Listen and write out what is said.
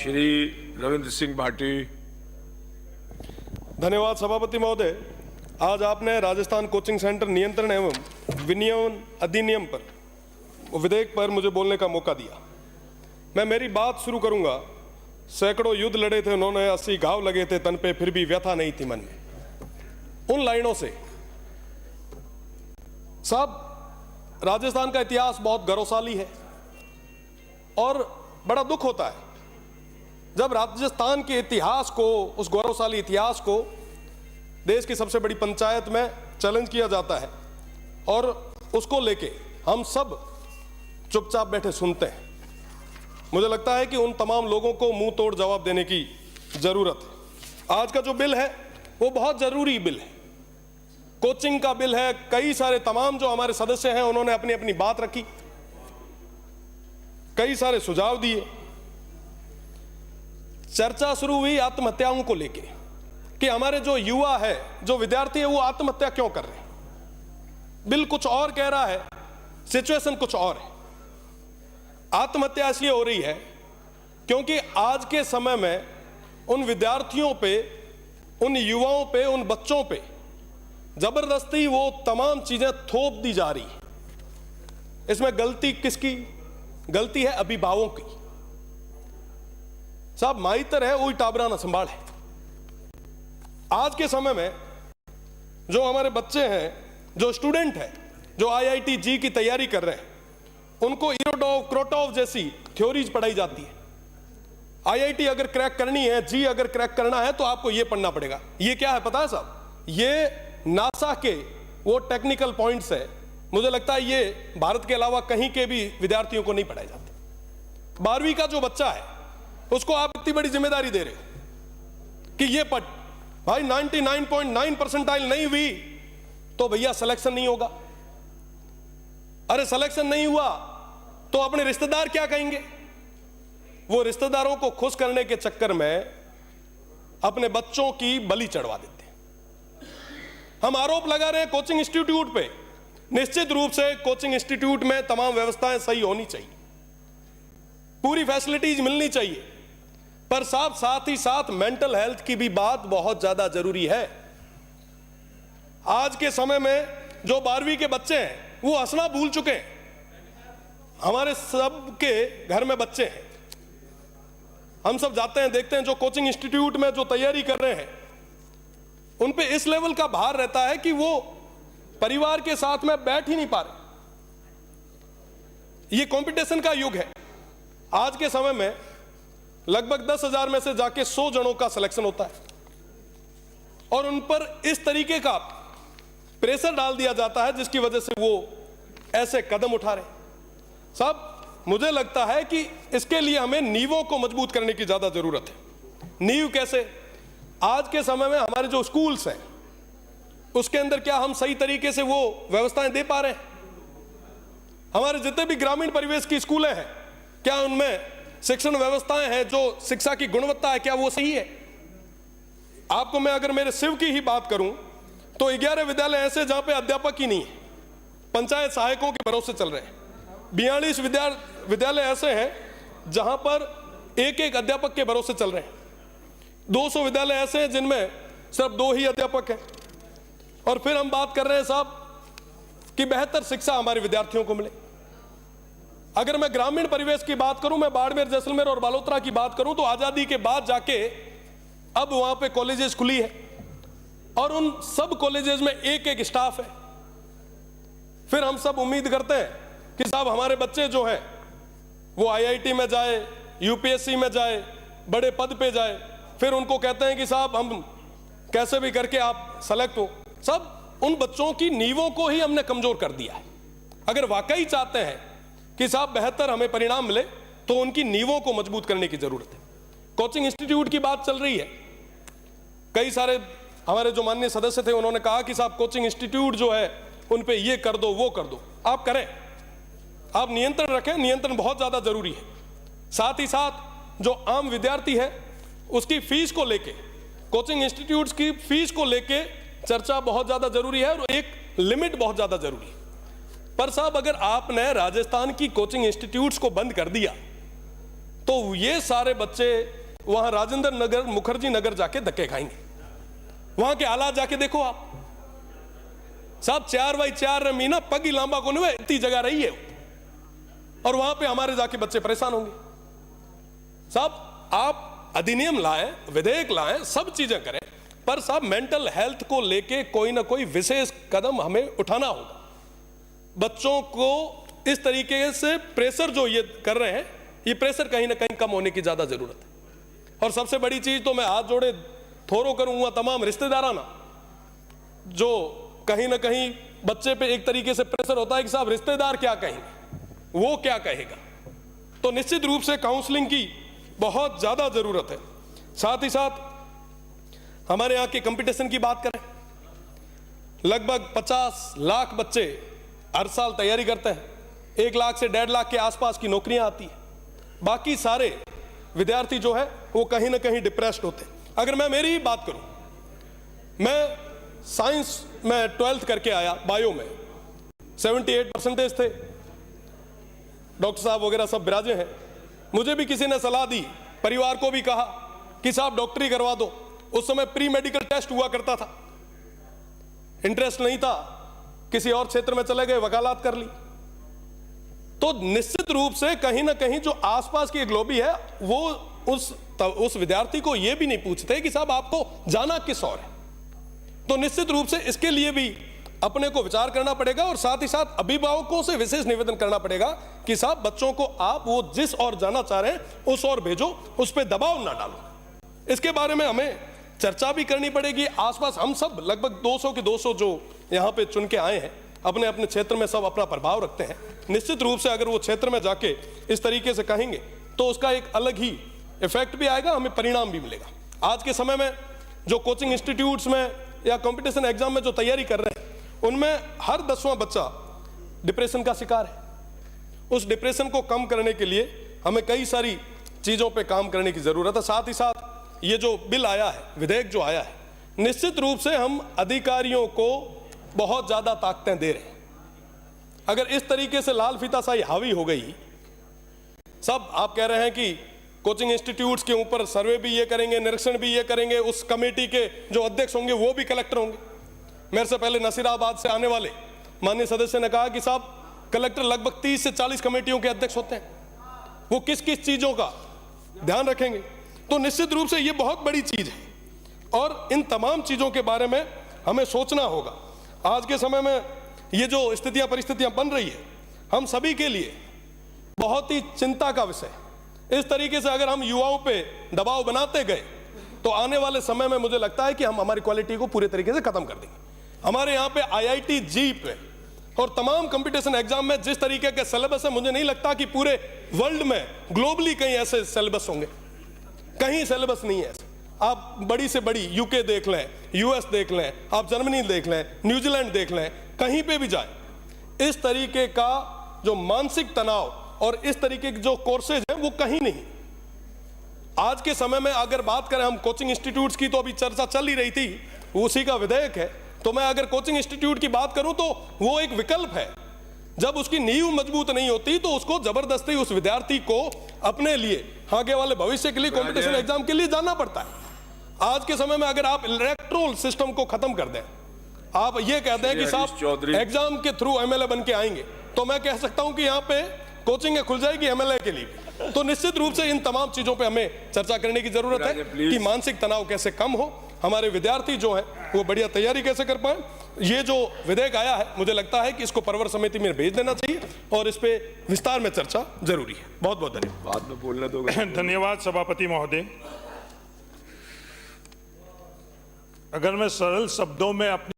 श्री रविंद्र सिंह भाटी। धन्यवाद सभापति महोदय। आज आपने राजस्थान कोचिंग सेंटर नियंत्रण एवं विनियमन अधिनियम पर विधेयक पर मुझे बोलने का मौका दिया। मैं मेरी बात शुरू करूंगा। सैकड़ों युद्ध लड़े थे उन्होंने, 80 घाव लगे थे तन पे, फिर भी व्यथा नहीं थी मन में। उन लाइनों से साहब, राजस्थान का इतिहास बहुत गौरवशाली है और बड़ा दुख होता है जब राजस्थान के इतिहास को, उस गौरवशाली इतिहास को देश की सबसे बड़ी पंचायत में चैलेंज किया जाता है और उसको लेके हम सब चुपचाप बैठे सुनते हैं। मुझे लगता है कि उन तमाम लोगों को मुंह तोड़ जवाब देने की जरूरत है। आज का जो बिल है वो बहुत जरूरी बिल है, कोचिंग का बिल है। कई सारे तमाम जो हमारे सदस्य हैं उन्होंने अपनी अपनी बात रखी, कई सारे सुझाव दिए। चर्चा शुरू हुई आत्महत्याओं को लेके कि हमारे जो युवा है, जो विद्यार्थी है, वो आत्महत्या क्यों कर रहे हैं। बिल कुछ और कह रहा है, सिचुएशन कुछ और है। आत्महत्या इसलिए हो रही है क्योंकि आज के समय में उन विद्यार्थियों पे, उन युवाओं पे, उन बच्चों पे जबरदस्ती वो तमाम चीजें थोप दी जा रही है। इसमें गलती किसकी? गलती है अभिभावकों की। साहब, माइतर है वही टाबरा ना संभाल है। आज के समय में जो हमारे बच्चे हैं, जो स्टूडेंट हैं, जो IIT जी की तैयारी कर रहे हैं, उनको इरोडोव, क्रोटोव जैसी थ्योरीज पढ़ाई जाती है। IIT अगर क्रैक करनी है, जी अगर क्रैक करना है तो आपको यह पढ़ना पड़ेगा। ये क्या है पता है साहब? ये नासा के वो टेक्निकल पॉइंट्स है। मुझे लगता है ये भारत के अलावा कहीं के भी विद्यार्थियों को नहीं पढ़ाए जाते। 12वीं का जो बच्चा है उसको आप इतनी बड़ी जिम्मेदारी दे रहे हो कि ये पढ़। भाई 99.9 परसेंटाइल नहीं हुई तो भैया सिलेक्शन नहीं होगा। अरे सिलेक्शन नहीं हुआ तो अपने रिश्तेदार क्या कहेंगे? वो रिश्तेदारों को खुश करने के चक्कर में अपने बच्चों की बलि चढ़वा देते हैं। हम आरोप लगा रहे हैं कोचिंग इंस्टीट्यूट पे। निश्चित रूप से कोचिंग इंस्टीट्यूट में तमाम व्यवस्थाएं सही होनी चाहिए, पूरी फैसिलिटीज मिलनी चाहिए, पर साहब साथ ही साथ मेंटल हेल्थ की भी बात बहुत ज्यादा जरूरी है। आज के समय में जो 12वीं के बच्चे हैं वो हंसना भूल चुके हैं। हमारे सबके घर में बच्चे हैं, हम सब जाते हैं, देखते हैं जो कोचिंग इंस्टीट्यूट में जो तैयारी कर रहे हैं उन पे इस लेवल का भार रहता है कि वो परिवार के साथ में बैठ ही नहीं पा रहे। ये कंपटीशन का युग है। आज के समय में लगभग 10,000 में से जाके 100 जनों का सिलेक्शन होता है और उन पर इस तरीके का प्रेशर डाल दिया जाता है जिसकी वजह से वो ऐसे कदम उठा रहे। साहब, मुझे लगता है कि इसके लिए हमें नींवों को मजबूत करने की ज्यादा जरूरत है। नींव कैसे? आज के समय में हमारे जो स्कूल्स हैं उसके अंदर क्या हम सही तरीके से वो व्यवस्थाएं दे पा रहे हैं? हमारे जितने भी ग्रामीण परिवेश की स्कूलें हैं, क्या उनमें शिक्षण व्यवस्थाएं हैं, जो शिक्षा की गुणवत्ता है, क्या वो सही है? आपको मैं अगर मेरे शिव की ही बात करूं तो 11 विद्यालय ऐसे जहां पे अध्यापक ही नहीं है, पंचायत सहायकों के भरोसे चल रहे हैं। 42 विद्यालय ऐसे हैं जहां पर एक एक अध्यापक के भरोसे चल रहे हैं। 200 विद्यालय ऐसे हैं जिनमें सिर्फ 2 ही अध्यापक हैं। और फिर हम बात कर रहे हैं साहब कि बेहतर शिक्षा हमारे विद्यार्थियों को मिले। अगर मैं ग्रामीण परिवेश की बात करूं, मैं बाड़मेर, जैसलमेर और बालोतरा की बात करूं, तो आजादी के बाद जाके अब वहां पे कॉलेजेस खुली है और उन सब कॉलेजेस में एक एक स्टाफ है। फिर हम सब उम्मीद करते हैं कि साहब हमारे बच्चे जो हैं वो IIT में जाए, UPSC में जाए, बड़े पद पे जाए। फिर उनको कहते हैं कि साहब हम कैसे भी करके आप सेलेक्ट हो। सब उन बच्चों की नींवों को ही हमने कमजोर कर दिया है। अगर वाकई चाहते हैं कि साहब बेहतर हमें परिणाम मिले तो उनकी नींवों को मजबूत करने की जरूरत है। कोचिंग इंस्टीट्यूट की बात चल रही है। कई सारे हमारे जो माननीय सदस्य थे उन्होंने कहा कि साहब कोचिंग इंस्टीट्यूट जो है उन पे ये कर दो, वो कर दो। आप करें, आप नियंत्रण रखें, नियंत्रण बहुत ज्यादा जरूरी है। साथ ही साथ जो आम विद्यार्थी है उसकी फीस को लेके, कोचिंग इंस्टीट्यूट्स की फीस को लेके चर्चा बहुत ज्यादा जरूरी है और एक लिमिट बहुत ज्यादा जरूरी है। पर साहब अगर आपने राजस्थान की कोचिंग इंस्टीट्यूट्स को बंद कर दिया तो ये सारे बच्चे वहां राजेंद्र नगर, मुखर्जी नगर जाके धक्के खाएंगे। वहां के हालात जाके देखो आप साहब, 4x4 मीना पगी लांबा को नहीं, इतनी जगह रही है और वहां पे हमारे जाके बच्चे परेशान होंगे। साहब आप अधिनियम लाएं, विधेयक लाएं, सब चीजें करें, पर साहब मेंटल हेल्थ को लेके कोई ना कोई विशेष कदम हमें उठाना होगा। बच्चों को इस तरीके से प्रेशर जो ये कर रहे हैं, ये प्रेशर कहीं ना कहीं कम होने की ज्यादा जरूरत है। और सबसे बड़ी चीज तो मैं हाथ जोड़े थोरो करूंगा तमाम रिश्तेदाराना, जो कहीं ना कहीं बच्चे पे एक तरीके से प्रेशर होता है कि साहब रिश्तेदार क्या कहेंगे, वो क्या कहेगा। तो निश्चित रूप से काउंसलिंग की बहुत ज्यादा जरूरत है। साथ ही साथ हमारे यहाँ के कंपटीशन की बात करें, लगभग 50 लाख बच्चे हर साल तैयारी करते हैं, 1 लाख से 1.5 लाख के आसपास की नौकरियां आती है। बाकी सारे विद्यार्थी जो है वो कहीं ना कहीं डिप्रेस्ड होते हैं। अगर मैं मेरी ही बात करूं, मैं साइंस में 12th करके आया, बायो में 78% थे, डॉक्टर साहब वगैरह सब विराजे हैं। मुझे भी किसी ने सलाह दी, परिवार को भी कहा कि साहब डॉक्टरी करवा दो। उस समय प्री मेडिकल टेस्ट हुआ करता था, इंटरेस्ट नहीं था, किसी और क्षेत्र में चले गए, वकालत कर ली। तो निश्चित रूप से कहीं ना कहीं जो आसपास की एक लॉबी है वो उस विद्यार्थी को यह भी नहीं पूछते कि साहब आपको जाना किस और है। तो निश्चित रूप से इसके लिए भी अपने को विचार करना पड़ेगा और साथ ही साथ अभिभावकों से विशेष निवेदन करना पड़ेगा कि साहब बच्चों को आप वो जिस और जाना चाह रहे हैं उस और भेजो, उस पर दबाव ना डालो। इसके बारे में हमें चर्चा भी करनी पड़ेगी। आसपास हम सब लगभग 200 के 200 जो यहाँ पे चुन के आए हैं, अपने अपने क्षेत्र में सब अपना प्रभाव रखते हैं। निश्चित रूप से अगर वो क्षेत्र में जाके इस तरीके से कहेंगे तो उसका एक अलग ही इफेक्ट भी आएगा, हमें परिणाम भी मिलेगा। आज के समय में जो कोचिंग इंस्टीट्यूट्स में या कंपटीशन एग्जाम में जो तैयारी कर रहे हैं, उनमें हर 10वां बच्चा डिप्रेशन का शिकार है। उस डिप्रेशन को कम करने के लिए हमें कई सारी चीजों पे काम करने की जरूरत है। साथ ही साथ ये जो बिल आया है, विधेयक जो आया है, निश्चित रूप से हम अधिकारियों को बहुत ज्यादा ताकतें दे रहे हैं। अगर इस तरीके से लाल फीताशाही हावी हो गई, सब आप कह रहे हैं कि कोचिंग इंस्टीट्यूट्स के ऊपर सर्वे भी ये करेंगे, निरीक्षण भी ये करेंगे, उस कमेटी के जो अध्यक्ष होंगे वो भी कलेक्टर होंगे। मेरे से पहले नसीराबाद से आने वाले माननीय सदस्य ने कहा कि साहब कलेक्टर लगभग 30 से 40 कमेटियों के अध्यक्ष होते हैं, वो किस किस चीजों का ध्यान रखेंगे। तो निश्चित रूप से ये बहुत बड़ी चीज है और इन तमाम चीजों के बारे में हमें सोचना होगा। आज के समय में ये जो स्थितियां परिस्थितियां बन रही है, हम सभी के लिए बहुत ही चिंता का विषय है। इस तरीके से अगर हम युवाओं पे दबाव बनाते गए तो आने वाले समय में मुझे लगता है कि हम हमारी क्वालिटी को पूरे तरीके से खत्म कर देंगे। हमारे यहाँ पे IIT जी पे और तमाम कंपटीशन एग्जाम में जिस तरीके के सिलेबस है, मुझे नहीं लगता कि पूरे वर्ल्ड में ग्लोबली कहीं ऐसे सिलेबस होंगे। कहीं सिलेबस नहीं है ऐसे। आप बड़ी से बड़ी यूके देख लें, US देख लें, आप जर्मनी देख लें, न्यूजीलैंड देख लें, कहीं पे भी जाए, इस तरीके का जो मानसिक तनाव और इस तरीके के जो कोर्सेज हैं वो कहीं नहीं। आज के समय में अगर बात करें हम कोचिंग इंस्टीट्यूट्स की, तो अभी चर्चा चल ही रही थी, उसी का विधेयक है। तो मैं अगर कोचिंग इंस्टीट्यूट की बात करूं तो वो एक विकल्प है। जब उसकी नींव मजबूत नहीं होती तो उसको जबरदस्ती उस विद्यार्थी को अपने लिए आगे वाले भविष्य के लिए कंपटीशन एग्जाम के लिए जाना पड़ता है। आज के समय में अगर आप इलेक्ट्रोल सिस्टम को खत्म कर दें, आप ये कहते हैं कि साहब एग्जाम के थ्रू MLA बन के आएंगे, तो मैं कह सकता हूं कि यहाँ पे कोचिंग खुल जाएगी MLA के लिए। तो निश्चित रूप से इन तमाम चीजों पे हमें चर्चा करने की जरूरत है कि मानसिक तनाव कैसे कम हो, हमारे विद्यार्थी जो है वो बढ़िया तैयारी कैसे कर पाए। ये जो विधेयक आया है, मुझे लगता है कि इसको परवर समिति में भेज देना चाहिए और इस पे विस्तार में चर्चा जरूरी है। बहुत बहुत धन्यवाद। बाद में बोलने दो। धन्यवाद सभापति महोदय। अगर मैं सरल शब्दों में अपनी